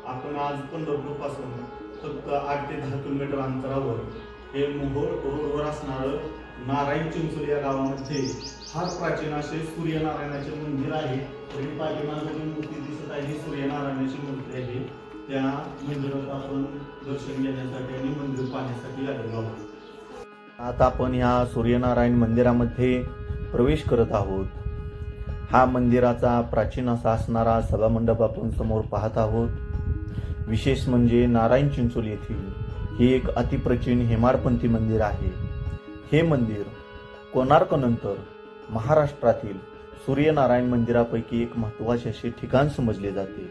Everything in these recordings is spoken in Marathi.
आपण आज पंढरपूर पासून फक्त 8 ते 10 किलोमीटर अंतरावर हे मोहोळ रोडवर असणारं नारायण चिंचोली या गावामध्ये फार प्राचीन असे सूर्यनारायणाचे मंदिर आहे. तरी पाठीमागे जी मूर्ती दिसत आहे ही सूर्यनारायणाची मूर्ती आहे. त्या मंदिरात आपण दर्शन घेण्यासाठी आणि मंदिर पाहण्यासाठी आलेलो आहोत. आता आपण ह्या सूर्यनारायण मंदिरामध्ये प्रवेश करत आहोत. हा मंदिराचा प्राचीन असा असणारा सभामंडप आपण समोर पाहत आहोत. विशेष म्हणजे नारायण चिंचोली येथील हे एक अतिप्राचीन हेमाडपंथी मंदिर आहे. हे मंदिर कोणार्क नंतर महाराष्ट्रातील सूर्यनारायण मंदिरापैकी एक महत्त्वाचे असे ठिकाण समजले जाते.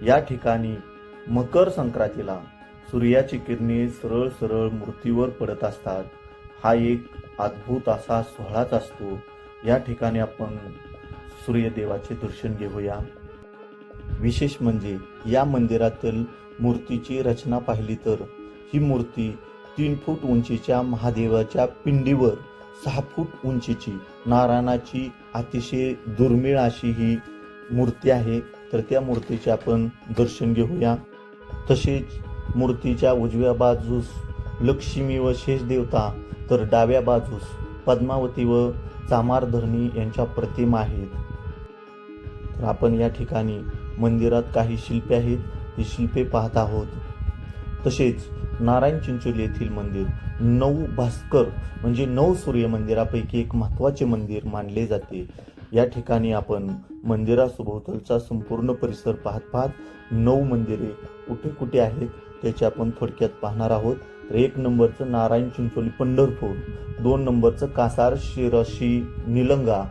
या ठिकाणी मकर संक्रांतीला सूर्याची किरणे सरळ सरळ मूर्तीवर पडत असतात. हा एक अद्भुत असा सोहळाच असतो. या ठिकाणी आपण सूर्यदेवाचे दर्शन घेऊया. विशेष म्हणजे या मंदिरातील मूर्तीची रचना पाहिली तर ही मूर्ती 3 फूट उंचीच्या महादेवाच्या पिंडीवर 6 फूट उंचीची नारायणाची अतिशय दुर्मिळ अशी ही मूर्ती आहे. तर त्या मूर्तीचे आपण दर्शन घेऊया. तसेच मूर्तीच्या उजव्या बाजूस लक्ष्मी व शेषदेवता तर डाव्या बाजूस पद्मावती व चामारधरणी यांच्या प्रतिमा आहेत. तर आपण या ठिकाणी मंदिरात काही शिल्पे आहेत ती शिल्पे पाहत आहोत. तसेच नारायण चिंचोली येथील मंदिर 9 भास्कर म्हणजे 9 सूर्य मंदिरापैकी एक महत्त्वाचे मंदिर मानले जाते. या ठिकाणी आपण मंदिरासभोवतालचा संपूर्ण परिसर पाहत 9 मंदिरे कुठे कुठे आहेत त्याचे आपण थोडक्यात पाहणार आहोत. तर 1 नंबरचं नारायण चिंचोली पंढरपूर, 2 नंबरचं कासार शिरशी निलंगा,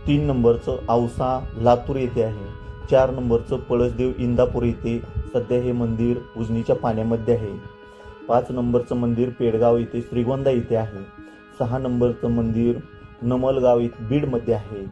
3 नंबरचं औसा लातूर येथे आहे, 4 नंबरचं पळसदेव इंदापूर येथे सध्या हे मंदिर उजनीच्या पाण्यामध्ये आहे, 5 नंबरचं मंदिर पेडगाव येथे श्रीगोंदा येथे आहे, 6 नंबरचं मंदिर नमलगाव येथे बीडमध्ये आहे,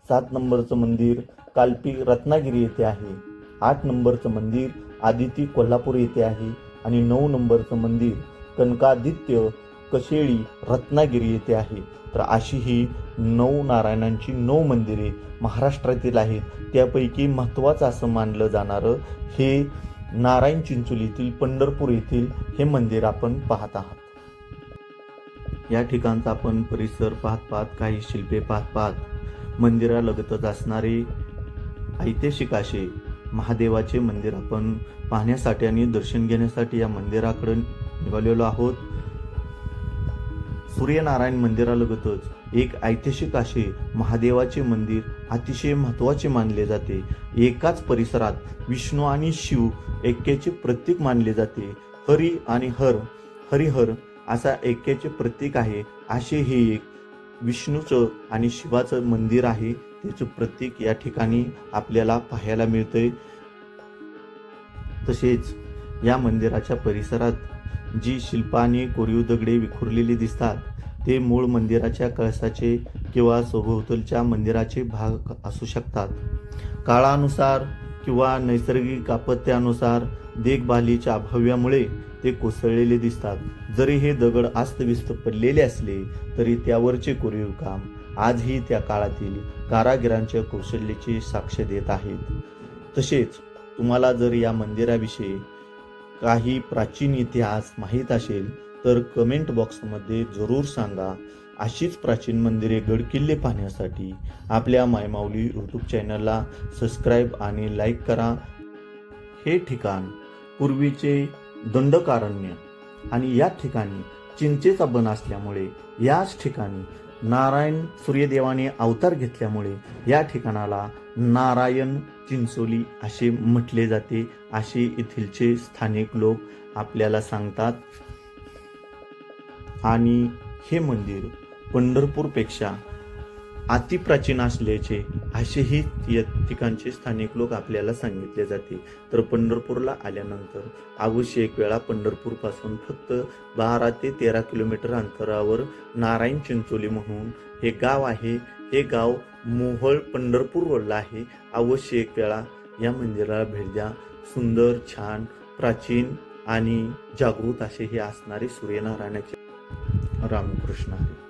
7 नंबरचं मंदिर कालपी रत्नागिरी येथे आहे, 8 नंबरचं मंदिर आदिती कोल्हापूर येथे आहे आणि 9 नंबरचं मंदिर कनकादित्य कशेळी रत्नागिरी येथे आहे. तर अशी ही 9 नारायणांची 9 मंदिरे महाराष्ट्रातील आहेत. त्यापैकी महत्त्वाचं असं मानलं जाणारं हे नारायण चिंचोलीतील पंढरपूर येथील हे मंदिर आपण पाहत आहात. या ठिकाणचा आपण परिसर पाहत काही शिल्पे पाहत मंदिरालगतच असणारे ऐतिहासिक असे महादेवाचे मंदिर आपण पाहण्यासाठी आणि दर्शन घेण्यासाठी या मंदिराकडे निघालेलो आहोत. सूर्यनारायण मंदिरालगतच एक ऐतिहासिक असे महादेवाचे मंदिर अतिशय महत्त्वाचे मानले जाते. एकाच परिसरात विष्णू आणि शिव ऐक्याचे प्रतीक मानले जाते. हरी आणि हरिहर असा ऐक्याचे प्रतीक आहे. असे हे एक विष्णूचं आणि शिवाचं मंदिर आहे. त्याचं प्रतीक या ठिकाणी आपल्याला पाहायला मिळतंय. तसेच या मंदिराच्या परिसरात जी शिल्पाने कोरीव दगडे विखुरलेली दिसतात ते मूळ मंदिराच्या कळसाचे किंवा सभोवतालच्या मंदिराचे भाग असू शकतात. काळानुसार किंवा नैसर्गिक आपत्त्यानुसार देखभालीच्या अभावामुळे ते कोसळलेले दिसतात. जरी हे दगड अस्तव्यस्त पडलेले असले तरी त्यावरचे कोरीव काम आजही त्या काळातील कारागिरांच्या कौशल्याची साक्ष देत आहेत. तसेच तुम्हाला जर या मंदिराविषयी काही प्राचीन इतिहास माहीत असेल तर कमेंट बॉक्समध्ये जरूर सांगा. अशीच प्राचीन मंदिरे गडकिल्ले पाहण्यासाठी आपल्या मायमाऊली यूट्यूब चॅनलला सबस्क्राईब आणि लाईक करा. हे ठिकाण पूर्वीचे दंडकारण्य आणि या ठिकाणी चिंचेचा बन असल्यामुळे याच ठिकाणी नारायण सूर्यदेवाने अवतार घेतल्यामुळे या ठिकाणाला नारायण चिंचोली असे म्हटले जाते, असे येथीलचे स्थानिक लोक आपल्याला सांगतात. आणि हे मंदिर पंढरपूरपेक्षा अतिप्राचीन असल्याचे असेही या ठिकाणचे स्थानिक लोक आपल्याला सांगितले जाते. तर पंढरपूरला आल्यानंतर अवश्य एक वेळा पंढरपूरपासून फक्त 12 ते 13 किलोमीटर अंतरावर नारायण चिंचोली म्हणून हे गाव आहे. हे गाव मोहोळ पंढरपूर रोडला आहे. अवश्य एक वेळा या मंदिराला भेट द्या. सुंदर, छान, प्राचीन आणि जागृत असे हे असणारे सूर्यनारायणाचे. रामकृष्ण हरी.